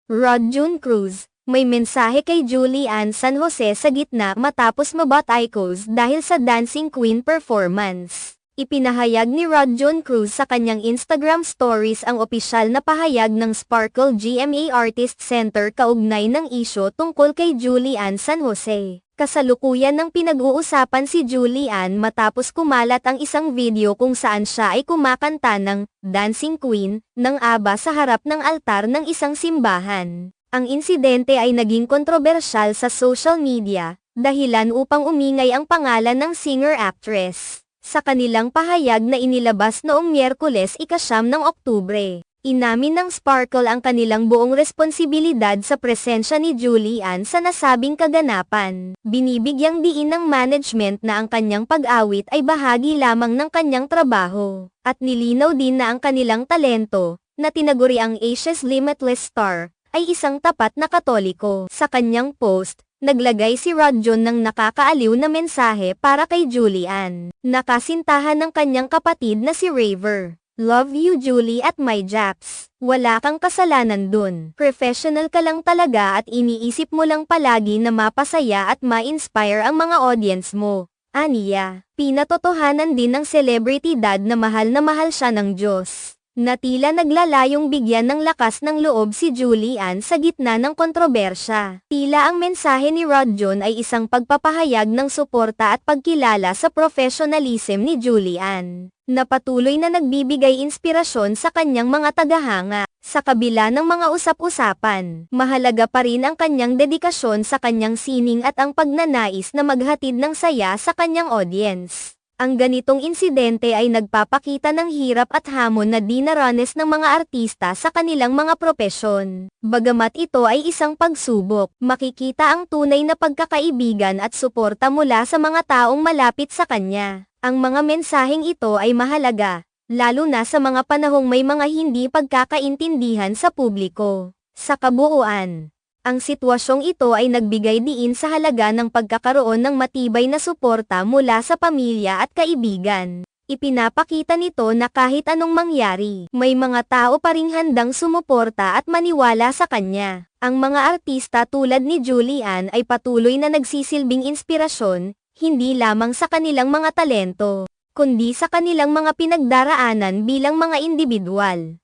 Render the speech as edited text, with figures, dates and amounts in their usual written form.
Rod June Cruz, may mensahe kay Julian San Jose sa gitna matapos mabot icons dahil sa Dancing Queen performance. Ipinahayag ni Rod June Cruz sa kanyang Instagram stories ang opisyal na pahayag ng Sparkle GMA Artist Center kaugnay ng isyu tungkol kay Julian San Jose. Kasalukuyan ng pinag-uusapan si Julian matapos kumalat ang isang video kung saan siya ay kumakanta ng Dancing Queen ng ABBA sa harap ng altar ng isang simbahan. Ang insidente ay naging kontrobersyal sa social media, dahilan upang umingay ang pangalan ng singer-actress. Sa kanilang pahayag na inilabas noong Miyerkules 9 ng Oktubre, inamin ng Sparkle ang kanilang buong responsibilidad sa presensya ni Julian sa nasabing kaganapan. Binibigyang diin ng management na ang kanyang pag-awit ay bahagi lamang ng kanyang trabaho, at nilinaw din na ang kanilang talento, na tinaguri ang Asia's Limitless Star, ay isang tapat na Katoliko. Sa kanyang post, naglagay si Rod June ng nakakaaliw na mensahe para kay Julian. Nakasintahan ng kanyang kapatid na si Raver. Love you Julie at my Japs. Wala kang kasalanan dun. Professional ka lang talaga at iniisip mo lang palagi na mapasaya at ma-inspire ang mga audience mo. Aniya. Pinatotohanan din ng celebritydad na mahal siya ng Diyos. Na tila naglalayong bigyan ng lakas ng loob si Julian sa gitna ng kontrobersya. Tila ang mensahe ni Rod June ay isang pagpapahayag ng suporta at pagkilala sa professionalism ni Julian, na patuloy na nagbibigay inspirasyon sa kanyang mga tagahanga. Sa kabila ng mga usap-usapan, mahalaga pa rin ang kanyang dedikasyon sa kanyang sining at ang pagnanais na maghatid ng saya sa kanyang audience. Ang ganitong insidente ay nagpapakita ng hirap at hamon na dinaranas ng mga artista sa kanilang mga propesyon. Bagamat ito ay isang pagsubok, makikita ang tunay na pagkakaibigan at suporta mula sa mga taong malapit sa kanya. Ang mga mensaheng ito ay mahalaga, lalo na sa mga panahong may mga hindi pagkakaintindihan sa publiko. Sa kabuuan, ang sitwasyong ito ay nagbigay diin sa halaga ng pagkakaroon ng matibay na suporta mula sa pamilya at kaibigan. Ipinapakita nito na kahit anong mangyari, may mga tao pa ring handang sumuporta at maniwala sa kanya. Ang mga artista tulad ni Julian ay patuloy na nagsisilbing inspirasyon, hindi lamang sa kanilang mga talento, kundi sa kanilang mga pinagdaraanan bilang mga individual.